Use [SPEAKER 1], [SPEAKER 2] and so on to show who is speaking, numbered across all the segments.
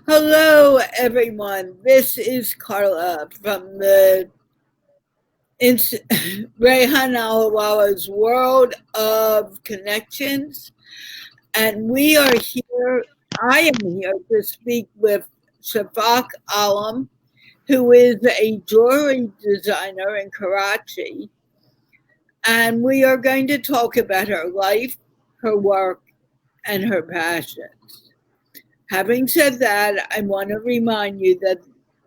[SPEAKER 1] Hello, everyone. This is Carla from the Rehan Allahwala's World of Connections. And we are here, I am here to speak with Shafaq Alam, who is a jewelry designer in Karachi. And we are going to talk about her life, her work, and her passions. Having said that, I want to remind you that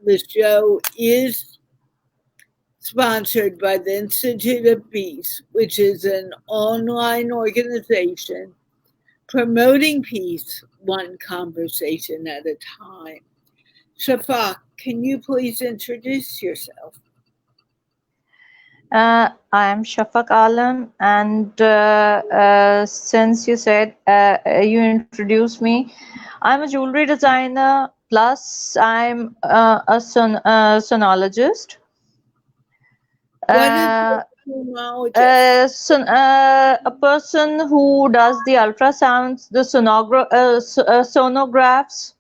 [SPEAKER 1] the show is sponsored by the Institute of Peace, which is an online organization promoting peace one conversation at a time. Shafaq, can you please introduce yourself?
[SPEAKER 2] I'm Shafaq Alam, and since you said you introduced me, I'm a jewelry designer, plus I'm a sonologist.
[SPEAKER 1] What is a sonologist?
[SPEAKER 2] A person who does the ultrasounds, the sonographs,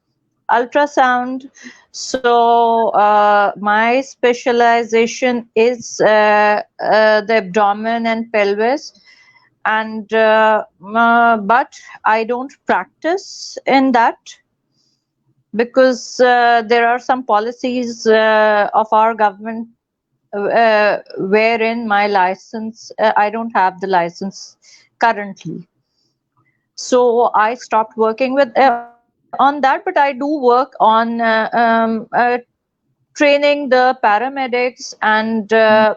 [SPEAKER 2] ultrasound. So my specialization is the abdomen and pelvis, and but I don't practice in that because there are some policies of our government wherein my license, I don't have the license currently. So I stopped working with on that, but I do work on training the paramedics and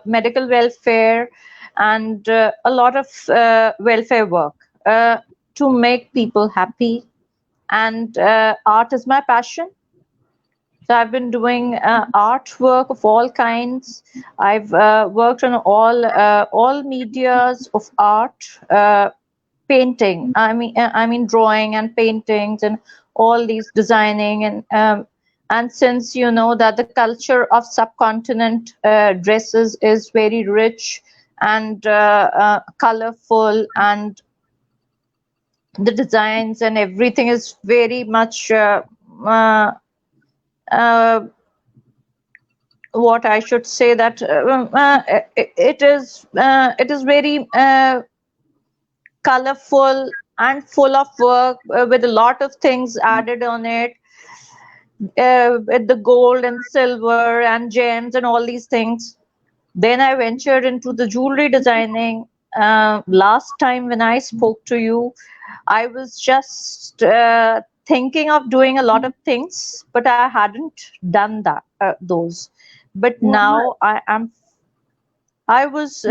[SPEAKER 2] medical welfare and a lot of welfare work to make people happy. And art is my passion. So I've been doing artwork of all kinds. I've worked on all medias of art, painting. I mean drawing and paintings and all these designing and since you know that the culture of subcontinent dresses is very rich and colorful, and the designs and everything is very much what I should say, that it is very colorful and full of work with a lot of things added on it, with the gold and silver and gems and all these things. Then I ventured into the jewelry designing. Last time when I spoke to you, I was just thinking of doing a lot of things, but I hadn't done those. But now I was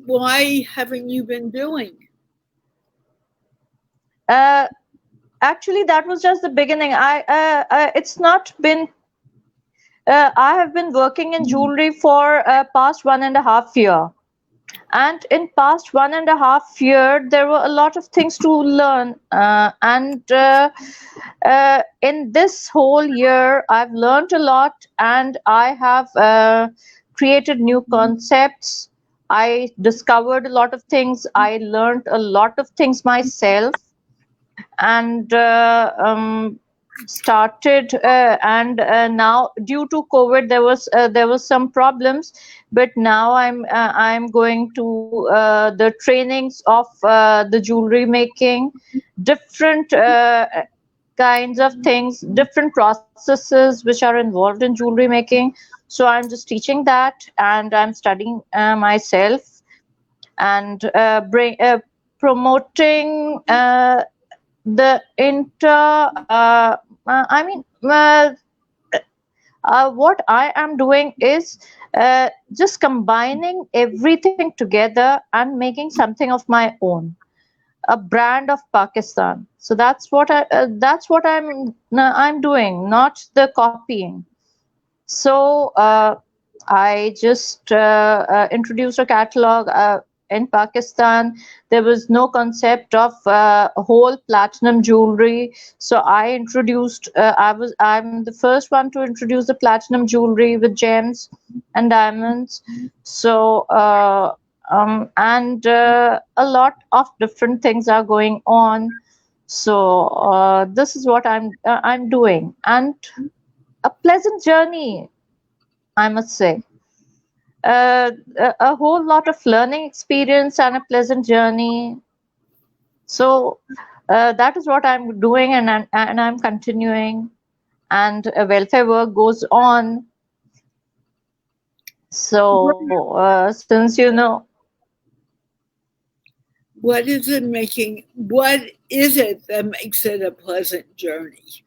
[SPEAKER 1] Why haven't you been doing?
[SPEAKER 2] Actually, that was just the beginning. It's not been. I have been working in jewelry for past 1.5 years. And in past 1.5 years, there were a lot of things to learn, and in this whole year I've learned a lot, and I have created new concepts. I discovered a lot of things. I learned a lot of things myself, and started and now due to COVID there was some problems, but now I'm going to the trainings of the jewelry making, different kinds of things, different processes which are involved in jewelry making. So I'm just teaching that, and I'm studying myself, and promoting the inter I mean what I am doing is just combining everything together and making something of my own, a brand of Pakistan. So that's what I'm doing, not the copying. So I just introduced a catalog. In Pakistan, there was no concept of whole platinum jewelry, so I introduced. I'm the first one to introduce the platinum jewelry with gems and diamonds. So and a lot of different things are going on. So this is what I'm doing, and a pleasant journey, I must say. A whole lot of learning experience and a pleasant journey. So that is what I'm doing, and I'm continuing, and welfare work goes on. So since
[SPEAKER 1] what is it that makes it a pleasant journey?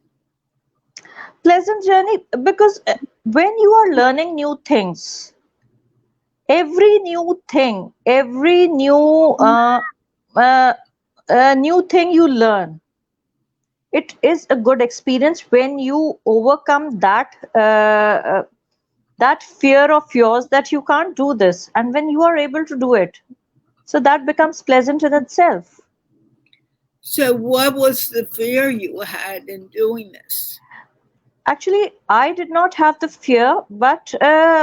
[SPEAKER 2] pleasant journey, because when you are learning new things, every new thing, every uh, new thing you learn, it is a good experience when you overcome that fear of yours that you can't do this, and when you are able to do it, so that becomes pleasant in itself.
[SPEAKER 1] So, what was the fear you had in doing this?
[SPEAKER 2] Actually, I did not have the fear, but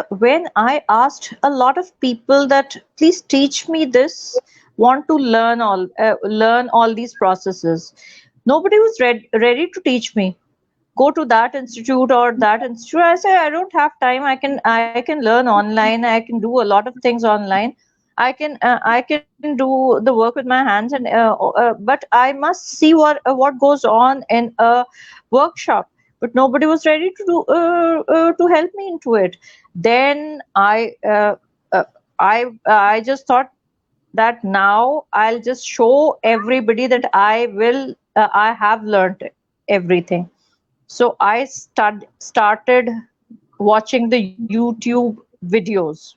[SPEAKER 2] when I asked a lot of people that please teach me this, want to learn all these processes, nobody was ready to teach me. Go to that institute or that institute. I say I don't have time. I can learn online. I can do a lot of things online. I can do the work with my hands, and but I must see what goes on in a workshop. But nobody was ready to help me into it. Then I just thought that now I'll just show everybody that I have learned everything. So I started watching the YouTube videos.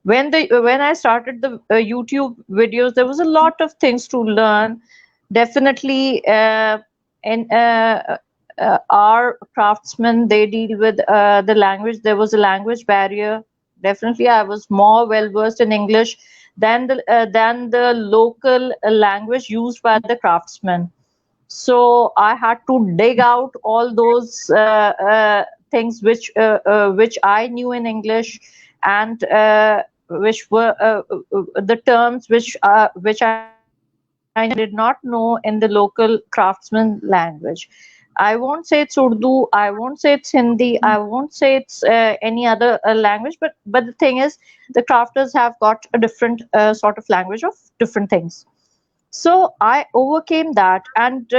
[SPEAKER 2] When I started the YouTube videos, there was a lot of things to learn. Definitely, in our craftsmen, they deal with the language. There was a language barrier. Definitely, I was more well versed in English than the local language used by the craftsmen. So I had to dig out all those things which I knew in English, and which were the terms which I did not know in the local craftsman language. I won't say it's Urdu, I won't say it's Hindi, I won't say it's any other language, but the thing is, the crafters have got a different sort of language of different things. So I overcame that, and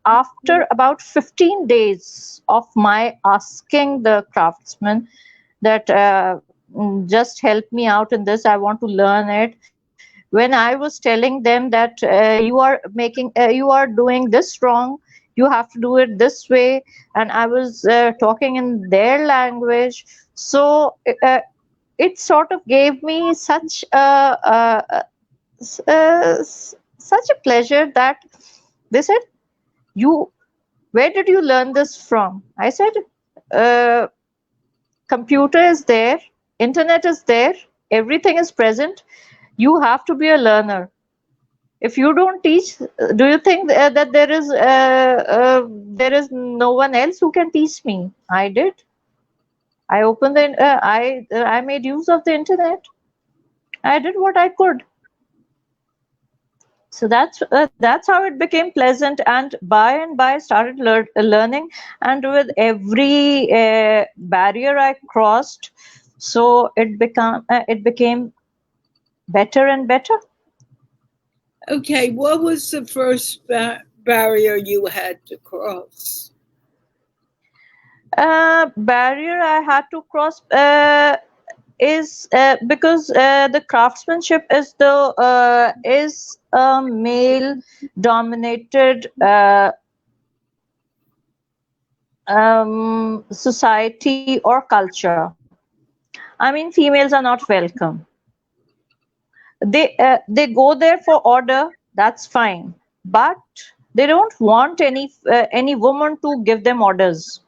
[SPEAKER 2] after about 15 days of my asking the craftsman that just help me out in this, I want to learn it. When I was telling them that you are doing this wrong, you have to do it this way, and I was talking in their language, so it sort of gave me such a pleasure that they said, "You, where did you learn this from?" I said, uh, "Computer is there, internet is there, everything is present. You have to be a learner. If you don't teach, do you think that there is no one else who can teach me?" I did. I opened I made use of the internet. I did what I could. So that's how it became pleasant, and by started learning, and with every barrier I crossed, so it became better and better.
[SPEAKER 1] Okay, what was the first barrier you had to cross?
[SPEAKER 2] Barrier I had to cross is because the craftsmanship is a male dominated society or culture. I mean, females are not welcome. They go there for order, that's fine, but they don't want any woman to give them orders.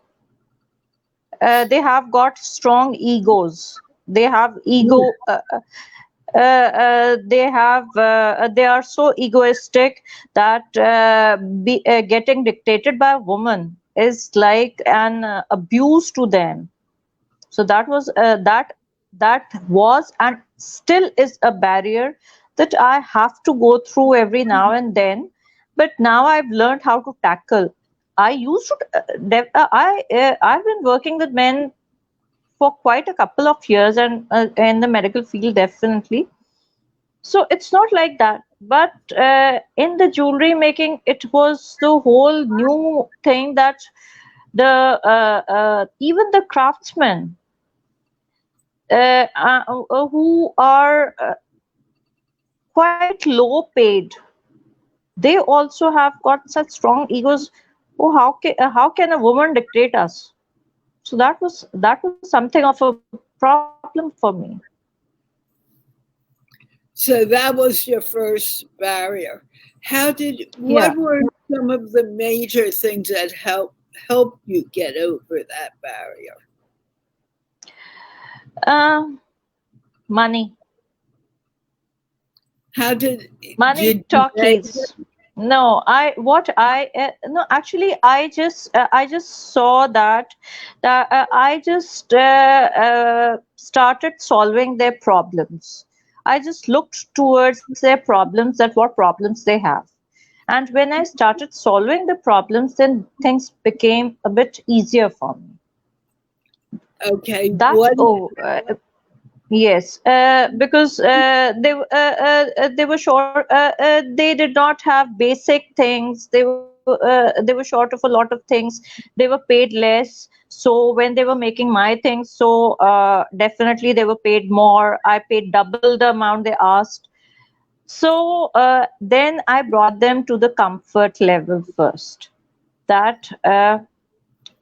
[SPEAKER 2] They have got strong egos. They have ego. They are so egoistic that getting dictated by a woman is like an abuse to them. So that was and still is a barrier that I have to go through every now and then. but now I've learned how to tackle. I used to, I've been working with men for quite a couple of years, and in the medical field, definitely. So it's not like that. But in the jewelry making, it was the whole new thing that the even the craftsmen who are quite low paid, they also have got such strong egos. Oh, how can a woman dictate us? So that was something of a problem for me.
[SPEAKER 1] So that was your first barrier.
[SPEAKER 2] Yeah.
[SPEAKER 1] What were some of the major things that help you get over that barrier?
[SPEAKER 2] Uh, Money.
[SPEAKER 1] How
[SPEAKER 2] Money
[SPEAKER 1] did you raise it?
[SPEAKER 2] talkies. No, I what I no actually I just saw that I just started solving their problems. I just looked towards their problems, that what problems they have. And when I started solving the problems, then things became a bit easier for me.
[SPEAKER 1] Okay,
[SPEAKER 2] That
[SPEAKER 1] what?
[SPEAKER 2] oh Yes, because they were short. They did not have basic things. They were short of a lot of things. They were paid less. So when they were making my things, so definitely they were paid more. I paid double the amount they asked. So then I brought them to the comfort level first. That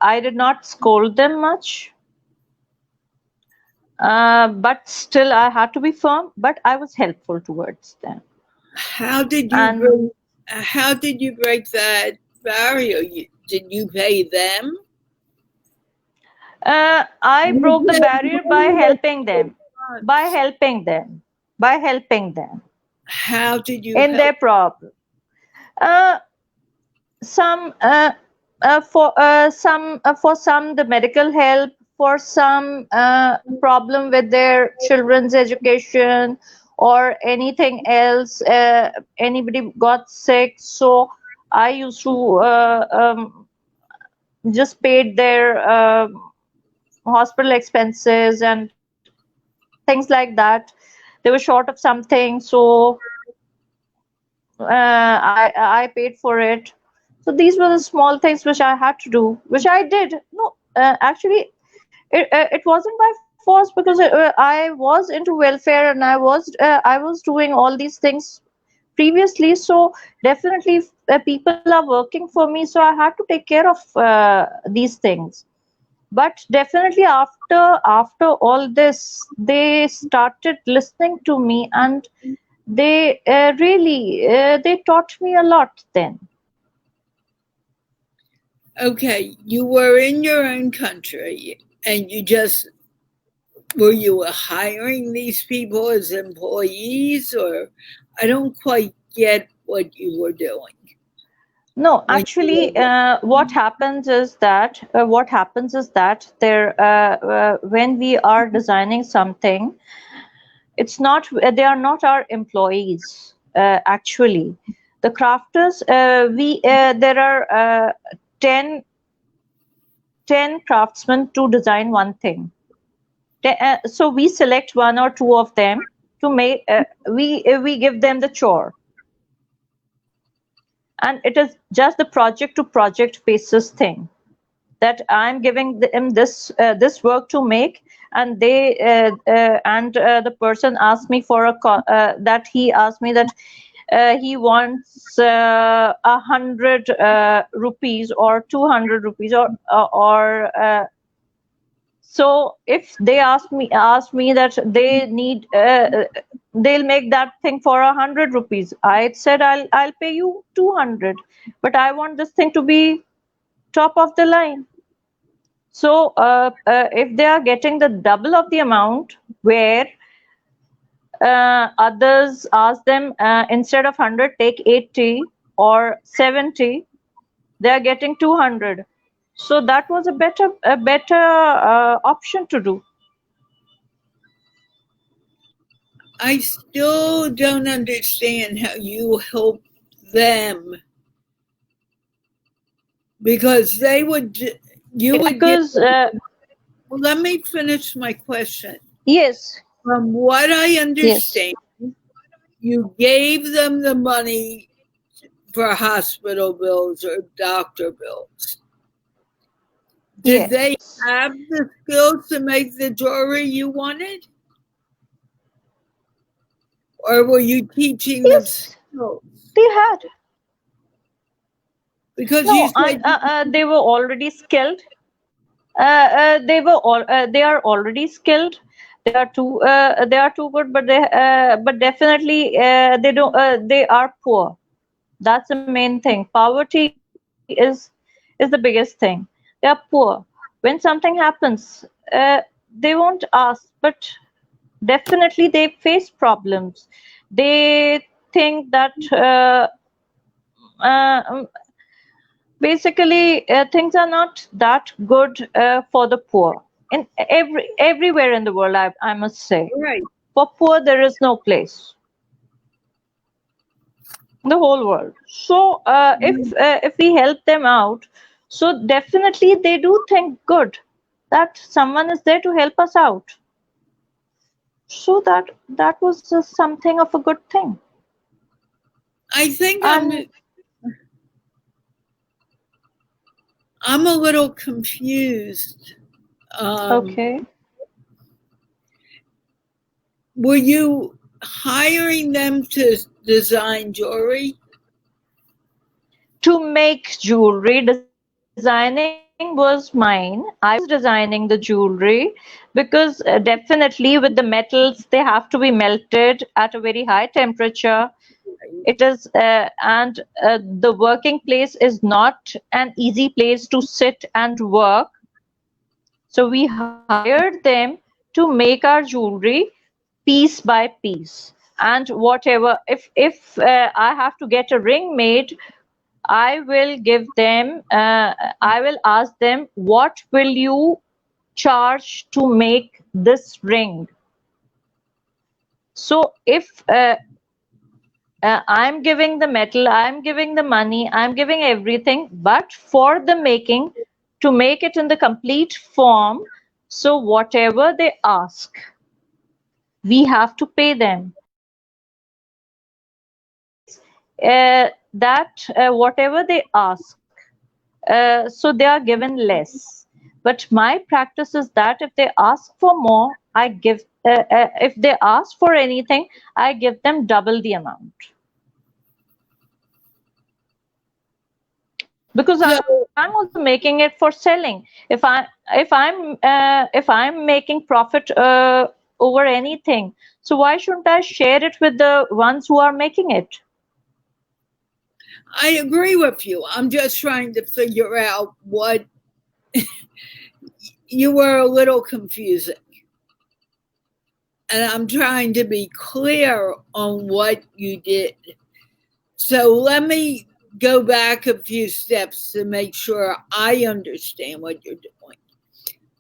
[SPEAKER 2] I did not scold them much. But still, I had to be firm, but I was helpful towards them.
[SPEAKER 1] How did you
[SPEAKER 2] And
[SPEAKER 1] break? How did you break that barrier? Did you pay them?
[SPEAKER 2] I
[SPEAKER 1] You
[SPEAKER 2] broke the
[SPEAKER 1] said
[SPEAKER 2] barrier by
[SPEAKER 1] money was
[SPEAKER 2] helping them, by
[SPEAKER 1] funds.
[SPEAKER 2] helping them, by helping them
[SPEAKER 1] How did you
[SPEAKER 2] in
[SPEAKER 1] help?
[SPEAKER 2] their problem. Uh, some for some the medical help, for some problem with their children's education or anything else. Anybody got sick, so I used to just paid their hospital expenses and things like that. They were short of something, so I paid for it. So these were the small things which I had to do, which I did. No, actually, it wasn't by force, because I was into welfare, and I was doing all these things previously. So definitely, if, people are working for me, so I had to take care of these things. But definitely after all this, they started listening to me, and they really they taught me a lot then.
[SPEAKER 1] Okay, you were in your own country, and were you hiring these people as employees, or I don't quite get what you were doing
[SPEAKER 2] No,
[SPEAKER 1] when you
[SPEAKER 2] actually,
[SPEAKER 1] were
[SPEAKER 2] what happens is that there when we are designing something, it's not they are not our employees. Actually, the crafters, we there are 10 10 craftsmen to design one thing. So we select one or two of them to make. We give them the chore, and it is just the project to project basis thing, that I'm giving them this work to make, and the person asked me for that he asked me that he wants 100 rupees or 200 rupees, so if they ask me that they need they'll make that thing for 100 rupees, I said I'll pay you 200, but I want this thing to be top of the line. So if they are getting the double of the amount, where others ask them, instead of 100 take 80 or 70, they are getting 200. So that was a better option to do.
[SPEAKER 1] I still don't understand how you help them Because they would, you would give
[SPEAKER 2] Because
[SPEAKER 1] them. Well, let me finish my question.
[SPEAKER 2] yes,
[SPEAKER 1] From what I
[SPEAKER 2] yes,
[SPEAKER 1] understand, you gave them the money for hospital bills or doctor bills. Did they
[SPEAKER 2] yes,
[SPEAKER 1] have the skills to make the jewelry you wanted? Or were you teaching them
[SPEAKER 2] yes,
[SPEAKER 1] skills?
[SPEAKER 2] they had.
[SPEAKER 1] Because you
[SPEAKER 2] No,
[SPEAKER 1] said,
[SPEAKER 2] they were already skilled. They are already skilled. They are too good, but but definitely they don't. They are poor. That's the main thing. Poverty is the biggest thing. They are poor. When something happens, they won't ask, but definitely they face problems. They think that uh, basically things are not that good for the poor in everywhere in the world. I must say,
[SPEAKER 1] right.
[SPEAKER 2] for poor there is no place in the whole world. So if we help them out, so definitely they do think good that someone is there to help us out. So that was just something of a good thing.
[SPEAKER 1] I think
[SPEAKER 2] And
[SPEAKER 1] I'm a little confused. Um,
[SPEAKER 2] okay,
[SPEAKER 1] were you hiring them to design jewelry?
[SPEAKER 2] to make jewelry, designing was mine. I was designing the jewelry because definitely with the metals they have to be melted at a very high temperature. It is and the working place is not an easy place to sit and work. So we hired them to make our jewelry piece by piece. And whatever, if I have to get a ring made, I will give them, I will ask them, what will you charge to make this ring? So if I'm giving the metal, I'm giving the money, I'm giving everything, but for the making, to make it in the complete form, so whatever they ask, we have to pay them. Otherwise, that whatever they ask, so they are given less. But my practice is that if they ask for more, I give. If they ask for anything, I give them double the amount because
[SPEAKER 1] So
[SPEAKER 2] I'm also making it for selling. If I'm making profit over anything, so why shouldn't I share it with the ones who are making it?
[SPEAKER 1] I agree with you. I'm just trying to figure out what you were a little confusing. And I'm trying to be clear on what you did. So let me go back a few steps to make sure I understand what you're doing.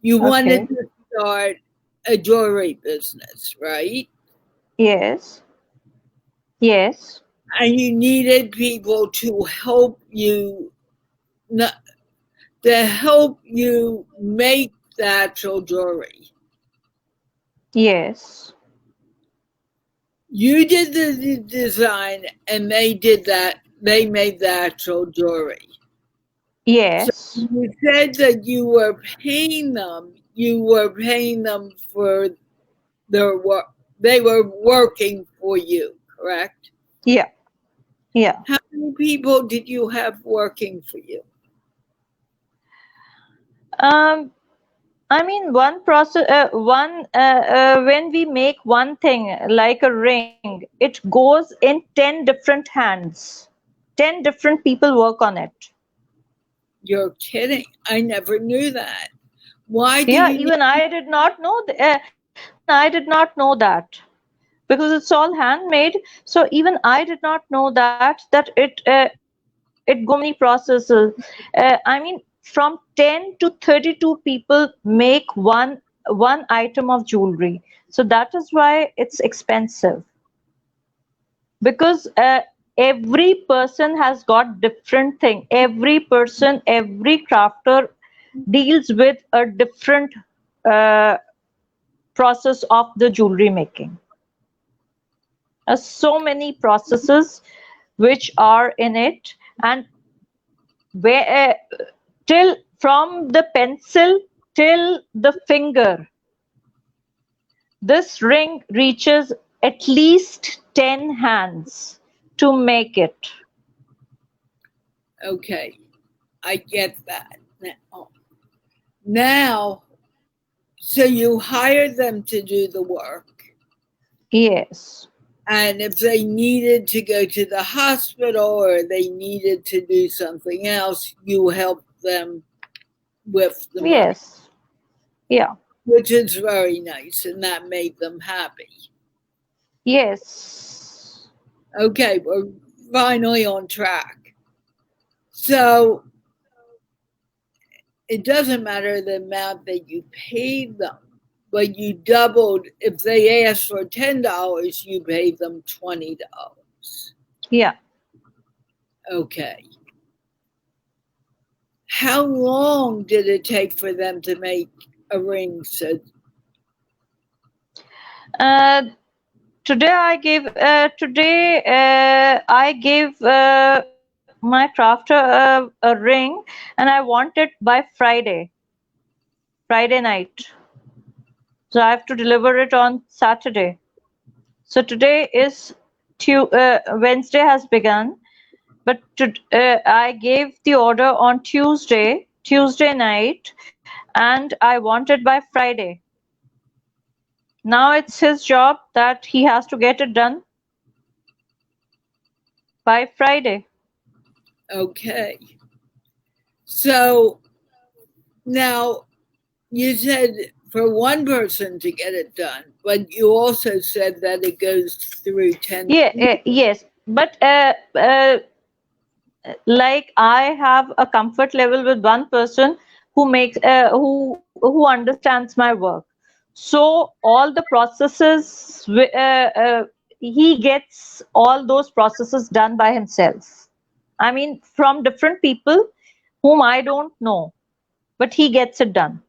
[SPEAKER 1] You wanted
[SPEAKER 2] Okay.
[SPEAKER 1] to start a jewelry business, right?
[SPEAKER 2] Yes. Yes.
[SPEAKER 1] And you needed people to help you, to help you make the actual jewelry.
[SPEAKER 2] Yes.
[SPEAKER 1] You did the design, and they did that. They made the actual jewelry. So
[SPEAKER 2] Yes.
[SPEAKER 1] you said that you were paying them. You were paying them for their work. They were working for you, correct?
[SPEAKER 2] Yeah. Yeah.
[SPEAKER 1] How many people did you have working for you?
[SPEAKER 2] Um, I mean, one process, when we make one thing like a ring, it goes in 10 different hands. 10 different people work on it.
[SPEAKER 1] You're kidding. I never knew that. Why do
[SPEAKER 2] Yeah,
[SPEAKER 1] you need?
[SPEAKER 2] even I did not know. Even I did not know that because it's all handmade. So even I did not know that it goes through so many processes. I mean, from 10 to 32 people make one item of jewelry. So that is why it's expensive. Because every person has got different thing. Every person, every crafter deals with a different process of the jewelry making. So many processes which are in it, and where till from the pencil till the finger, this ring reaches at least 10 hands to make it.
[SPEAKER 1] Okay, I get that now. So you hire them to do the work.
[SPEAKER 2] Yes.
[SPEAKER 1] And if they needed to go to the hospital or they needed to do something else, you help them with the money.
[SPEAKER 2] Yes. Yeah.
[SPEAKER 1] Which is very nice, and that made them happy.
[SPEAKER 2] Yes.
[SPEAKER 1] Okay, we're finally on track. So it doesn't matter the amount that you paid them, but you doubled. If they asked for $10, you paid them $20.
[SPEAKER 2] Yeah.
[SPEAKER 1] Okay. How long did it take for them to make a ring? So
[SPEAKER 2] today I gave my crafter a ring, and I want it by Friday night. So I have to deliver it on Saturday. So today is Wednesday has begun, but I gave the order on Tuesday night, and I want it by Friday. Now it's his job that he has to get it done by Friday.
[SPEAKER 1] Okay. So now you said for one person to get it done, but you also said that it goes through 10.
[SPEAKER 2] Yes, but like I have a comfort level with one person who makes who understands my work. So all the processes, he gets all those processes done by himself. I mean, from different people whom I don't know, but he gets it done.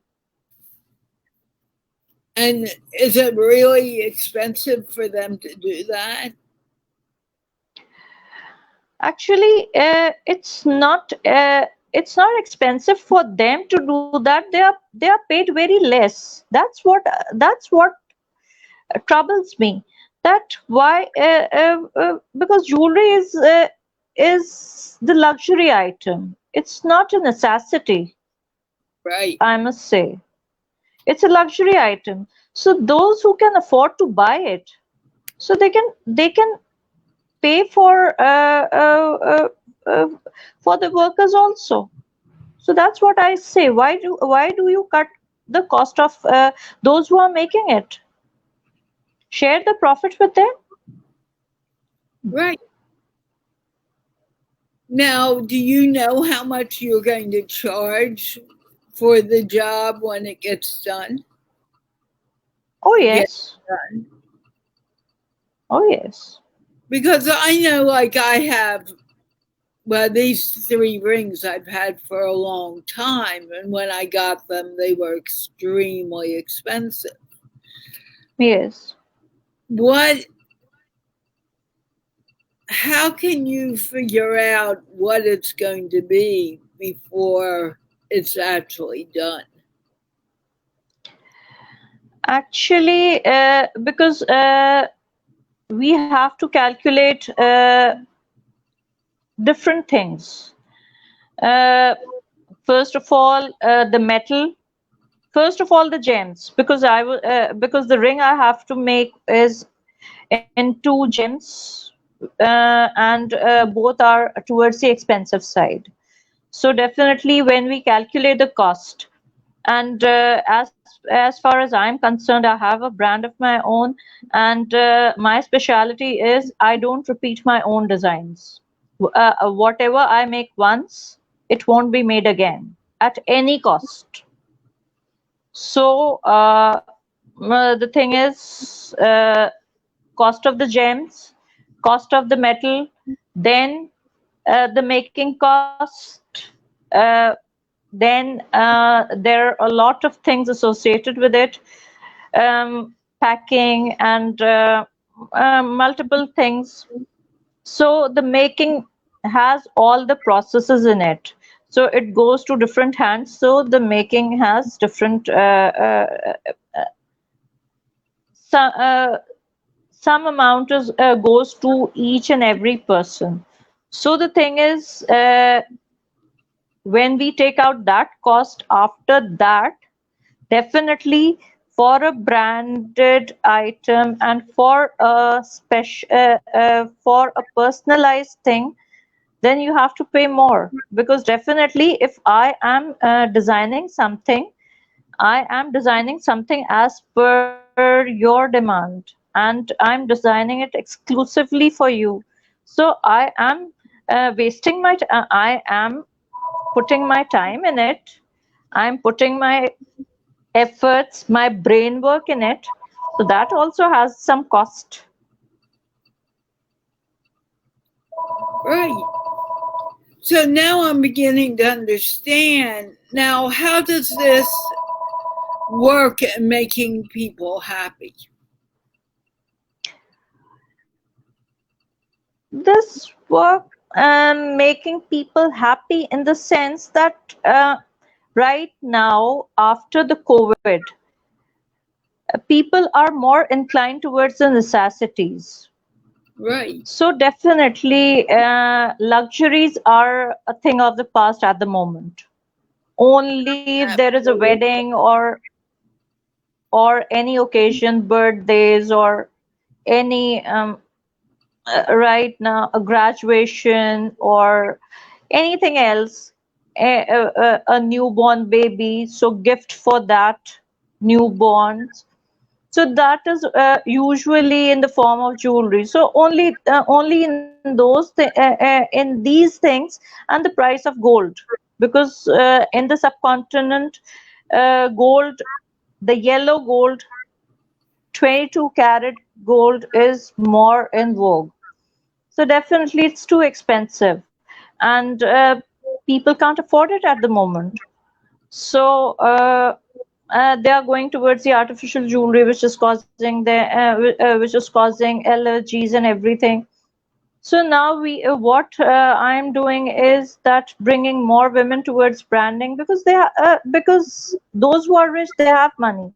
[SPEAKER 1] And is it really expensive for them to do that?
[SPEAKER 2] Actually, it's not expensive for them to do that. They are paid very less. That's what troubles me. That why because jewelry is the luxury item. It's not a necessity.
[SPEAKER 1] Right.
[SPEAKER 2] I must say, it's a luxury item. So those who can afford to buy it, so they can pay for the workers also. So that's what I say. Why do you cut the cost of those who are making it? Share the profit with them.
[SPEAKER 1] Right. Now, do you know how much you're going to charge for the job when it gets done?
[SPEAKER 2] Oh yes.
[SPEAKER 1] Done?
[SPEAKER 2] Oh yes.
[SPEAKER 1] Because I know, like, I have, well, these 3 rings I've had for a long time, and when I got them, they were extremely expensive.
[SPEAKER 2] Yes.
[SPEAKER 1] How can you figure out what it's going to be before it's actually done?
[SPEAKER 2] Actually, because we have to calculate different things. First of all, the metal. First of all, the gems, because because the ring I have to make is in 2 gems, and both are towards the expensive side. So definitely, when we calculate the cost, and as far as I'm concerned, I have a brand of my own, and my specialty is I don't repeat my own designs. Whatever I make once, it won't be made again at any cost. So the thing is, cost of the gems, cost of the metal, then the making cost, uh, then there are a lot of things associated with it, packing and multiple things. So the making has all the processes in it. So it goes to different hands. So the making has different some amount goes to each and every person. So the thing is, when we take out that cost, after that, definitely for a branded item and for a special for a personalized thing, then you have to pay more, because definitely if I am designing something as per your demand, and I'm designing it exclusively for you. So I am I am putting my time in it. I'm putting my efforts, my brain work in it. So that also has some cost.
[SPEAKER 1] Right. So now I'm beginning to understand. Now, how does this work in making people happy?
[SPEAKER 2] This work making people happy in the sense that right now, after the COVID, people are more inclined towards the necessities.
[SPEAKER 1] Right.
[SPEAKER 2] So definitely, luxuries are a thing of the past at the moment. Only if there is a wedding or any occasion, birthdays or any right now a graduation or anything else, a newborn baby, so gift for that newborn. So that is usually in the form of jewelry. So only in in these things, and the price of gold, because in the subcontinent, gold, the yellow gold, 22 karat gold is more in vogue. So definitely it's too expensive, and people can't afford it at the moment. So they are going towards the artificial jewelry, which is causing which is causing allergies and everything. So now what I'm doing is that bringing more women towards branding, because because those who are rich, they have money,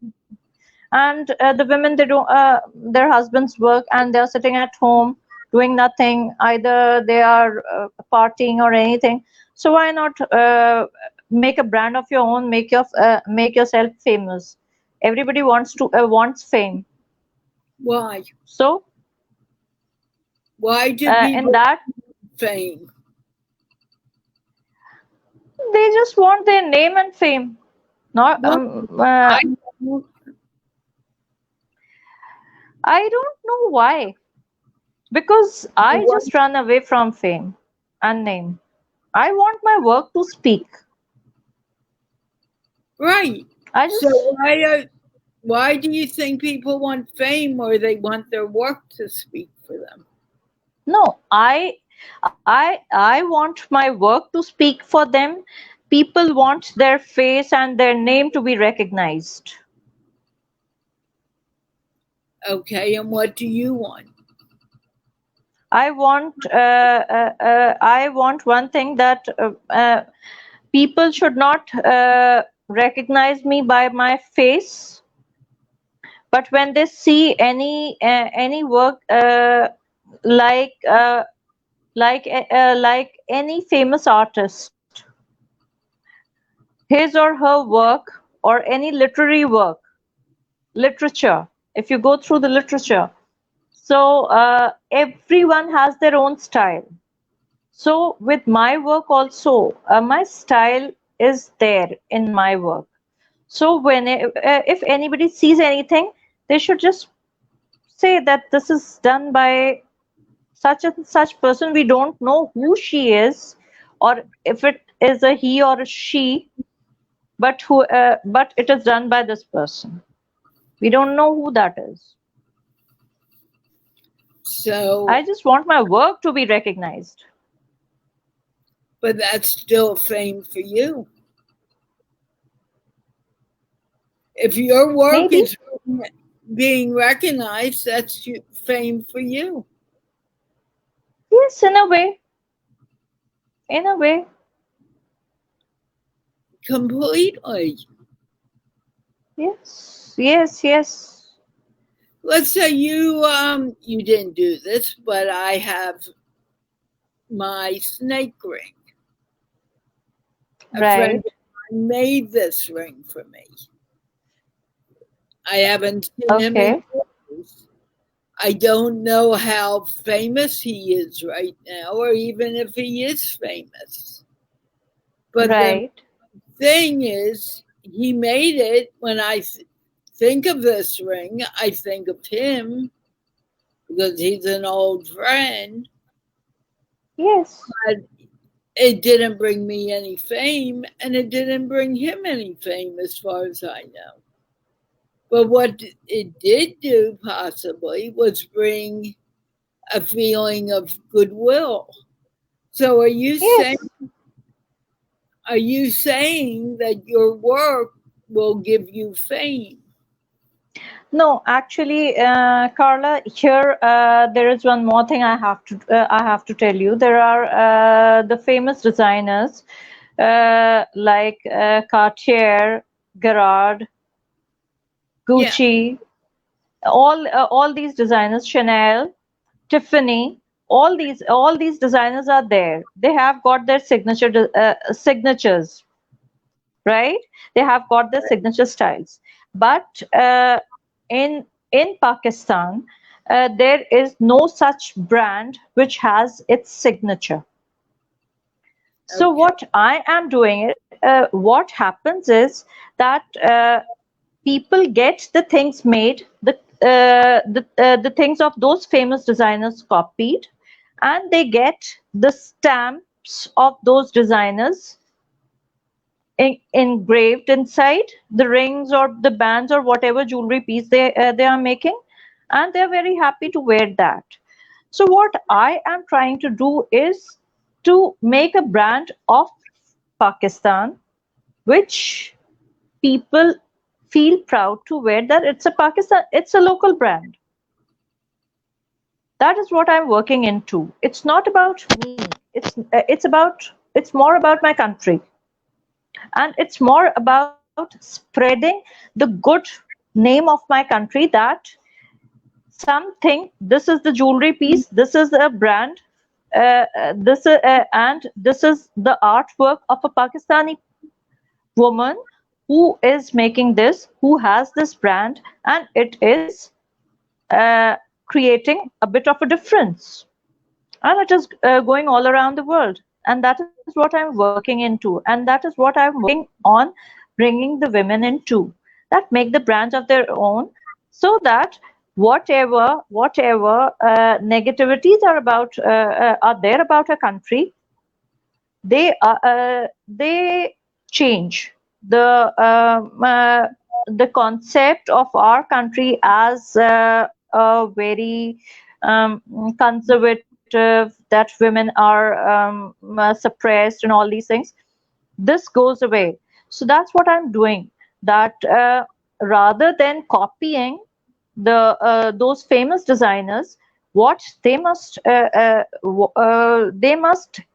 [SPEAKER 2] and the women, they don't, their husbands work and they're sitting at home doing nothing, either they are partying or anything. So why not make a brand of your own, make yourself famous. Everybody wants fame.
[SPEAKER 1] Why?
[SPEAKER 2] So
[SPEAKER 1] Why do
[SPEAKER 2] in
[SPEAKER 1] people
[SPEAKER 2] that,
[SPEAKER 1] want fame?
[SPEAKER 2] they just want their name and fame. Not
[SPEAKER 1] Why? I don't.
[SPEAKER 2] I don't know why, because I just run away from fame and name. I want my work to speak.
[SPEAKER 1] Right.
[SPEAKER 2] I
[SPEAKER 1] So
[SPEAKER 2] just
[SPEAKER 1] why do you think people want fame, or they want their work to speak for them?
[SPEAKER 2] no, I want my work to speak for them. People want their face and their name to be recognized.
[SPEAKER 1] Okay, and what do you want?
[SPEAKER 2] I want one thing, that people should not recognize me by my face, but when they see any work like uh, like any famous artist, his or her work, or any literary work, literature, if you go through the literature, so everyone has their own style. So with my work also, my style is there in my work. So if anybody sees anything, they should just say that this is done by such and such person. We don't know who she is, or if it is a he or a she, but it is done by this person. We don't know who that is.
[SPEAKER 1] So,
[SPEAKER 2] I just want my work to be recognized.
[SPEAKER 1] but that's still fame for you. If your work
[SPEAKER 2] Maybe.
[SPEAKER 1] is being recognized, that's fame for you.
[SPEAKER 2] Yes, in a way. In a way.
[SPEAKER 1] Completely.
[SPEAKER 2] Yes. Yes, yes.
[SPEAKER 1] Let's say you didn't do this, but I have my snake ring. A friend
[SPEAKER 2] Right.
[SPEAKER 1] of mine made this ring for me. I haven't seen him in
[SPEAKER 2] Okay.
[SPEAKER 1] years. I don't know how famous he is right now, or even if he is famous. But the
[SPEAKER 2] Right.
[SPEAKER 1] thing is, he made it. When I think of this ring, I think of him because he's an old friend.
[SPEAKER 2] Yes.
[SPEAKER 1] But it didn't bring me any fame, and it didn't bring him any fame, as far as I know. But what it did do, possibly, was bring a feeling of goodwill. So,
[SPEAKER 2] Yes.
[SPEAKER 1] are you saying that your work will give you fame?
[SPEAKER 2] No, actually, Carla, here there is one more thing I have to tell you. There are the famous designers like Cartier, Gerard,
[SPEAKER 1] Yeah.
[SPEAKER 2] Gucci, all these designers, Chanel, Tiffany, all these designers are there. They have got their signatures, right? They have got their signature styles. But in Pakistan, there is no such brand which has its signature. So
[SPEAKER 1] Okay.
[SPEAKER 2] what I am doing, what happens is that people get the things made, the things of those famous designers copied, and they get the stamps of those designers engraved inside the rings or the bands or whatever jewelry piece they are making, and they're very happy to wear that. So what I am trying to do is to make a brand of Pakistan which people feel proud to wear, that it's a Pakistan, it's a local brand. That is what I'm working into. It's not about me. It's more about my country, and it's more about spreading the good name of my country, that something, this is the jewelry piece, this is a brand, and this is the artwork of a Pakistani woman who is making this, who has this brand, and it is uh, creating a bit of a difference, and it is going all around the world. And that is what I'm working into, and that is what I'm working on, bringing the women into, that make the brands of their own, so that whatever negativities are there about a country, they change the concept of our country as a very conservative, that women are suppressed and all these things. This goes away. So that's what I'm doing, that rather than copying those famous designers, what they must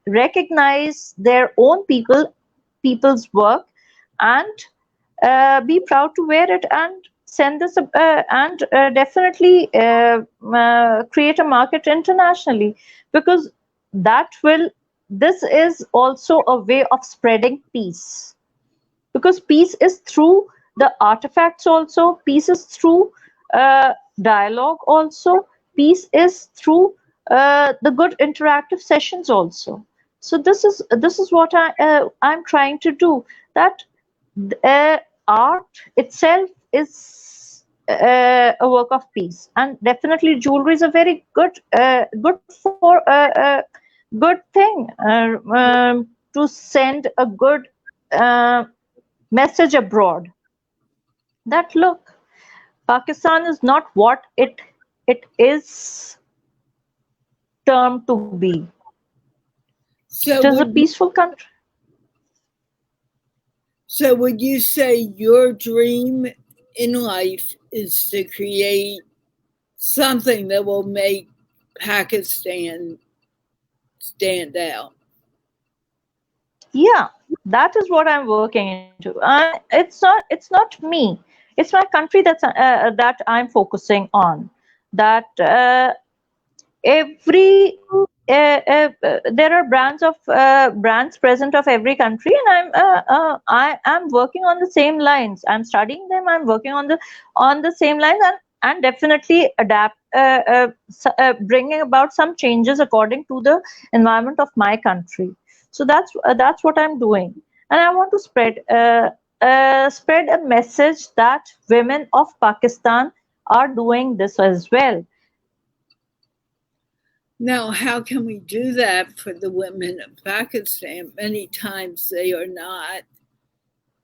[SPEAKER 2] recognize their own people's work, and be proud to wear it, and send this and definitely create a market internationally, because that will this is also a way of spreading peace, because peace is through the artifacts, also peace is through dialogue, also peace is through the good interactive sessions also. So this is what I'm trying to do, that uh, art itself is a work of peace, and definitely jewelry is a very good for good thing, to send a good uh, message abroad, that look, Pakistan is not what it is term to be.
[SPEAKER 1] So
[SPEAKER 2] It is a peaceful country.
[SPEAKER 1] So would you say your dream in life is to create something that will make Pakistan stand out?
[SPEAKER 2] Yeah, that is what I'm working into. It's not me. It's my country that I'm focusing on. That every there are brands present of every country, and I am working on the same lines. I'm studying them. I'm working on the same lines, and definitely bringing about some changes according to the environment of my country. So that's what I'm doing, and I want to spread a message that women of Pakistan are doing this as well.
[SPEAKER 1] Now, how can we do that for the women of Pakistan? Many times they are not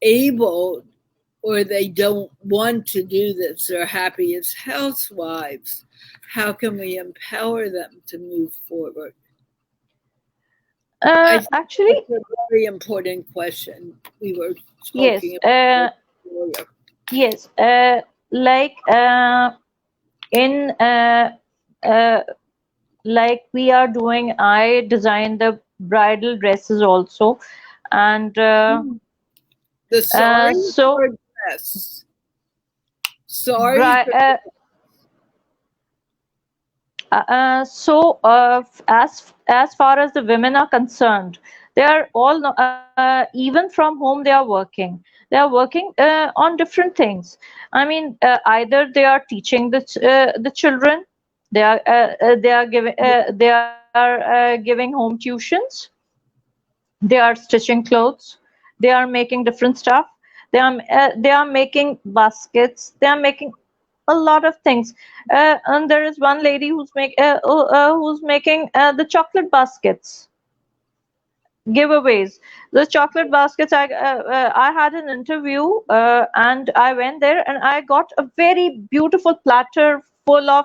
[SPEAKER 1] able or they don't want to do this. They're happy as housewives. How can we empower them to move forward? I think
[SPEAKER 2] Actually,
[SPEAKER 1] that's a very important question we were
[SPEAKER 2] yes.
[SPEAKER 1] talking about earlier.
[SPEAKER 2] Yes, like in uh, like we are doing, I design the bridal dresses also, and
[SPEAKER 1] The sari
[SPEAKER 2] so
[SPEAKER 1] or dress? Saris
[SPEAKER 2] bri
[SPEAKER 1] or
[SPEAKER 2] as far as the women are concerned, they are all even from home they are working. They are working on different things. I mean, either they are teaching the children, they are giving home tuitions, they are stitching clothes, they are making different stuff, they are making baskets, they are making a lot of things. And there is one lady who's making the chocolate baskets giveaways. The chocolate baskets. I had an interview, and I went there and I got a very beautiful platter full of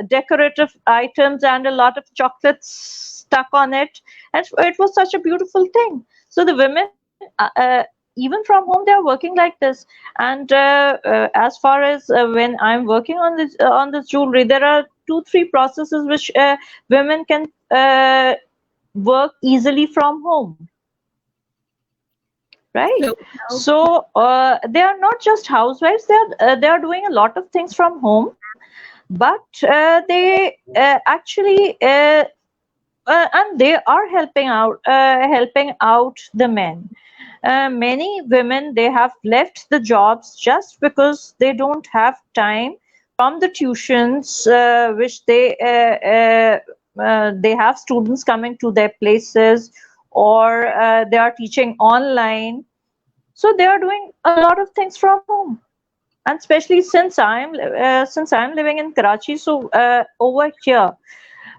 [SPEAKER 2] decorative items and a lot of chocolates stuck on it, and it was such a beautiful thing. So the women, even from home, they are working like this. And as far as when I'm working on this jewelry, there are 2 3 processes which women can work easily from home, right?
[SPEAKER 1] so how
[SPEAKER 2] So they are not just housewives, they are doing a lot of things from home, but they actually and they are helping out the men. Many women, they have left the jobs just because they don't have time from the tuitions which they have students coming to their places, or they are teaching online. So they are doing a lot of things from home. And especially since I'm living in Karachi, so over here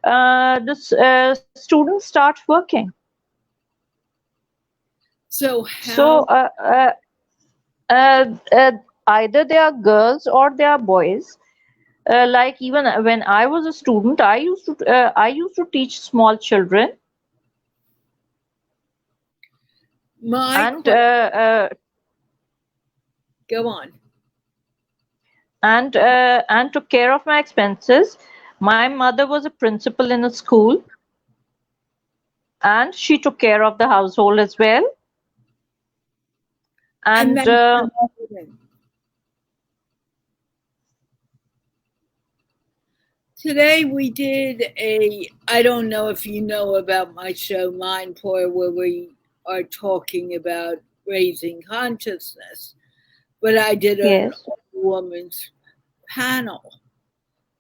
[SPEAKER 2] the students start working.
[SPEAKER 1] so
[SPEAKER 2] So
[SPEAKER 1] how
[SPEAKER 2] uh, uh, either they are girls or they are boys. Like even when I was a student, I used to teach small children,
[SPEAKER 1] my
[SPEAKER 2] and
[SPEAKER 1] question go on.
[SPEAKER 2] took care of my expenses. My mother was a principal in a school, and she took care of the household as well.
[SPEAKER 1] And
[SPEAKER 2] And
[SPEAKER 1] then today we did I don't know if you know about my show Mindpour, where we are talking about raising consciousness, but I did an
[SPEAKER 2] yes,
[SPEAKER 1] all woman's panel.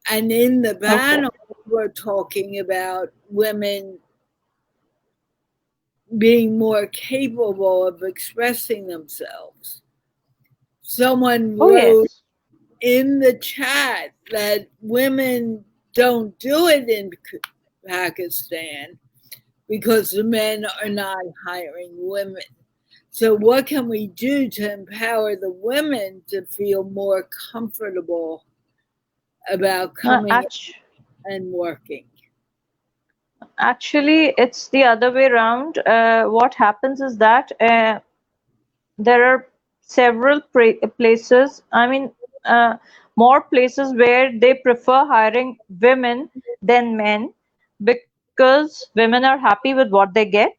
[SPEAKER 1] And in the
[SPEAKER 2] okay.
[SPEAKER 1] panel, we're talking about women being more capable of expressing themselves. Someone
[SPEAKER 2] Oh
[SPEAKER 1] wrote
[SPEAKER 2] yes.
[SPEAKER 1] in the chat that women don't do it in Pakistan because the men are not hiring women. So, what can we do to empower the women to feel more comfortable about coming
[SPEAKER 2] Actually,
[SPEAKER 1] and working?
[SPEAKER 2] Actually, it's the other way around. What happens is that there are several places, I mean, uh, more places where they prefer hiring women than men because women are happy with what they get.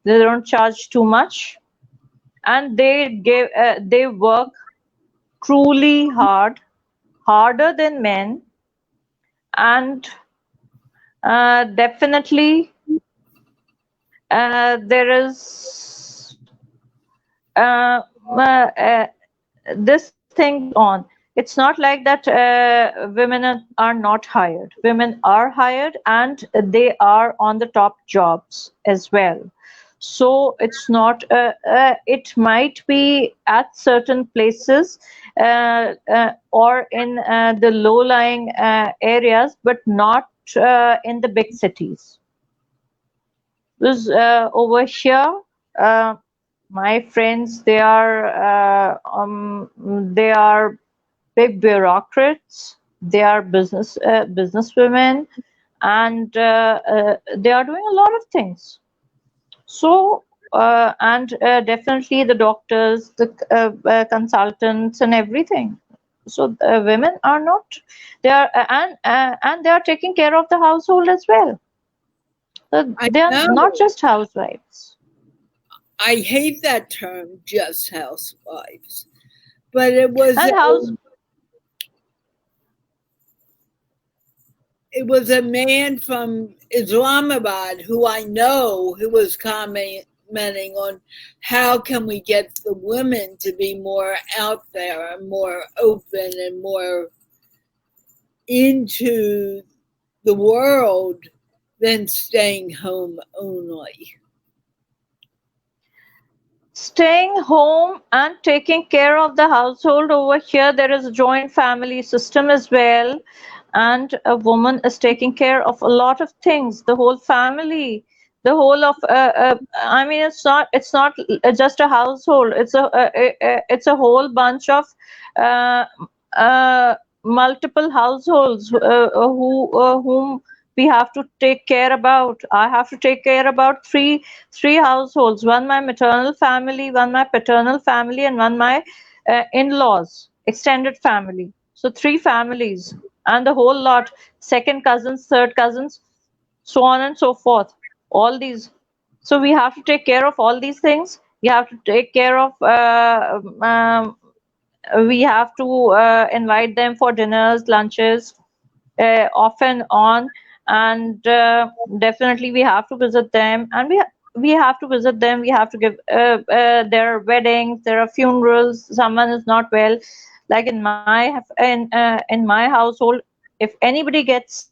[SPEAKER 2] They don't charge too much, and they work truly hard, harder than men, and definitely there is uh, uh, this thing goes on. It's not like that women are not hired. Women are hired and they are on the top jobs as well. So it's not, it might be at certain places or in the low-lying areas, but not in the big cities. Because over here, uh, my friends, they are big bureaucrats. They are businesswomen, and they are doing a lot of things. So and definitely the doctors, the consultants, and everything. So women are not. They are and they are taking care of the household as well.
[SPEAKER 1] I
[SPEAKER 2] They are not
[SPEAKER 1] know.
[SPEAKER 2] just housewives.
[SPEAKER 1] I hate that term, just housewives. But it was
[SPEAKER 2] And house
[SPEAKER 1] a man from Islamabad who I know who was commenting on how can we get the women to be more out there and more open and more into the world than staying home only.
[SPEAKER 2] staying home and taking care of the household. Over here there is a joint family system as well, and a woman is taking care of a lot of things, the whole family, the whole of I mean, it's not just a household, it's a whole bunch of uh, uh, multiple households whom we have to take care about. I have to take care about three households: one my maternal family, one my paternal family, and one my in-laws, extended family. So three families and the whole lot, second cousins, third cousins, so on and so forth, all these. So we have to take care of all these things. We have to take care of we have to invite them for dinners, lunches, off and on, and definitely we have to visit them, and we have to visit them. We have to give there are weddings, there are funerals, someone is not well. Like in my household, if anybody gets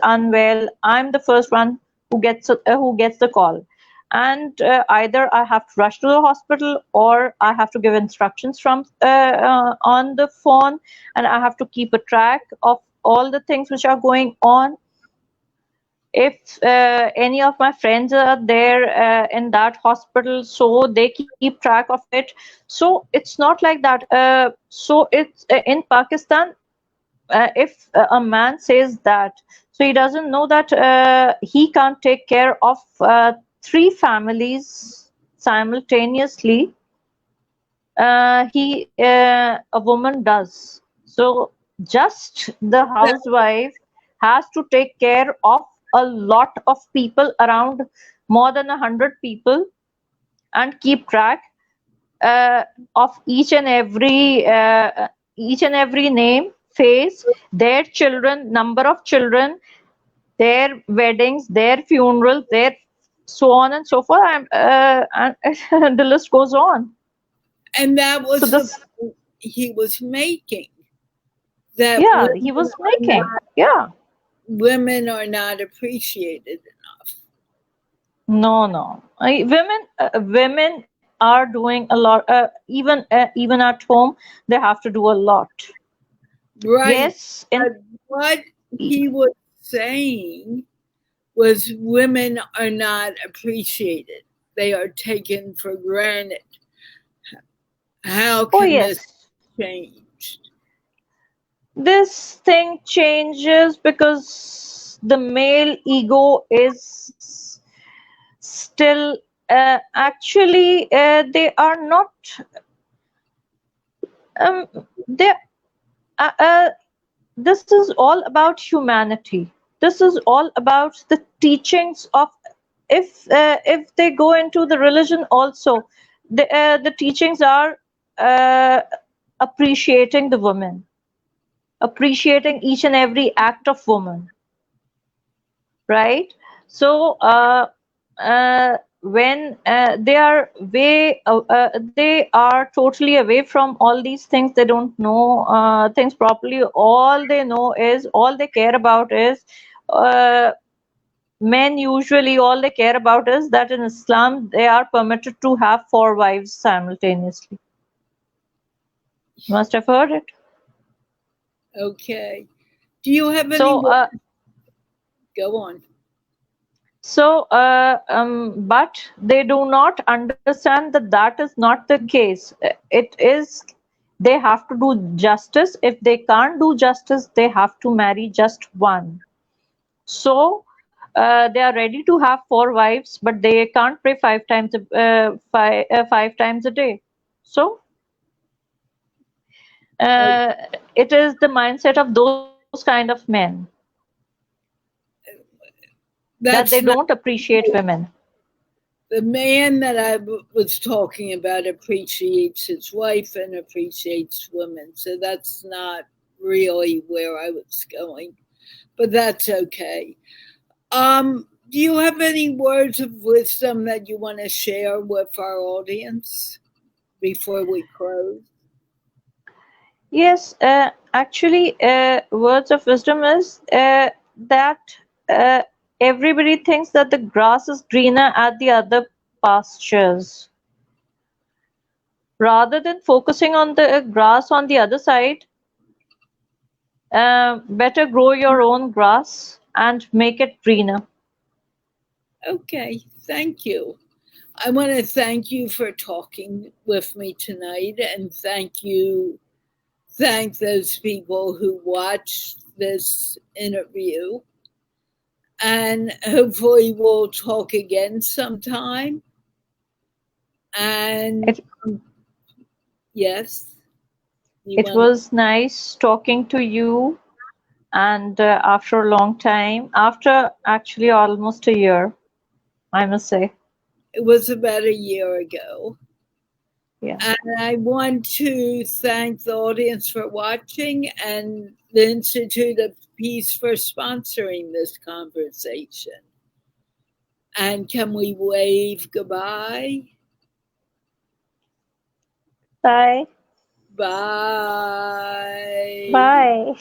[SPEAKER 2] unwell, I'm the first one who gets the call, and either I have to rush to the hospital, or I have to give instructions from on the phone, and I have to keep a track of all the things which are going on. If any of my friends are there in that hospital, so they keep track of it. So it's not like that. So it's in Pakistan, if a man says that, so he doesn't know that he can't take care of three families simultaneously. A woman does. So just the housewife has to take care of a lot of people, around more than 100 people, and keep track uh, of each and every name, face, their children, number of children, their weddings, their funerals, their so on and so forth, and the list goes on.
[SPEAKER 1] And that
[SPEAKER 2] So
[SPEAKER 1] was the
[SPEAKER 2] this,
[SPEAKER 1] point he was making, that
[SPEAKER 2] yeah, he was making, yeah.
[SPEAKER 1] women are not appreciated enough.
[SPEAKER 2] No, no. Women are doing a lot. Even at home, they have to do a lot.
[SPEAKER 1] Right.
[SPEAKER 2] Yes,
[SPEAKER 1] But what he was saying was women are not appreciated. They are taken for granted. How
[SPEAKER 2] oh
[SPEAKER 1] can this
[SPEAKER 2] yes,
[SPEAKER 1] change?
[SPEAKER 2] this thing changes because the male ego is still actually they are not they this is all about humanity. This is all about the teachings of, if they go into the religion also, the teachings are uh, appreciating the woman, appreciating each and every act of woman, right? So when they are totally away from all these things. They don't know things properly. All they know is, all they care about is, uh, men usually all they care about is that in Islam they are permitted to have 4 wives simultaneously. You must have heard it.
[SPEAKER 1] Okay. Do you have any
[SPEAKER 2] So
[SPEAKER 1] go on.
[SPEAKER 2] But they do not understand that that is not the case. It is, they have to do justice. If they can't do justice, they have to marry just one. So they are ready to have 4 wives, but they can't pray 5 times a day. So it is the mindset of those kind of men that they
[SPEAKER 1] That's
[SPEAKER 2] don't
[SPEAKER 1] not
[SPEAKER 2] appreciate women.
[SPEAKER 1] the man that I was talking about appreciates his wife and appreciates women. So that's not really where I was going, but that's okay. Do you have any words of wisdom that you want to share with our audience before we close?
[SPEAKER 2] Yes, actually, words of wisdom is that uh, everybody thinks that the grass is greener at the other pastures. Rather than focusing on the grass on the other side, better grow your own grass and make it greener.
[SPEAKER 1] Okay, thank you. I want to thank you for talking with me tonight and thank those people who watched this interview. And hopefully, we'll talk again sometime. And
[SPEAKER 2] It
[SPEAKER 1] yes, you
[SPEAKER 2] it
[SPEAKER 1] want
[SPEAKER 2] was nice talking to you, and after a long time, after actually almost a year, I must say.
[SPEAKER 1] it was about a year ago.
[SPEAKER 2] Yeah.
[SPEAKER 1] And I want to thank the audience for watching and the Institute of Peace for sponsoring this conversation. And can we wave goodbye?
[SPEAKER 2] Bye.
[SPEAKER 1] Bye.
[SPEAKER 2] Bye.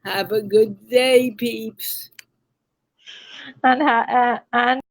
[SPEAKER 1] Have a good day, peeps.
[SPEAKER 2] And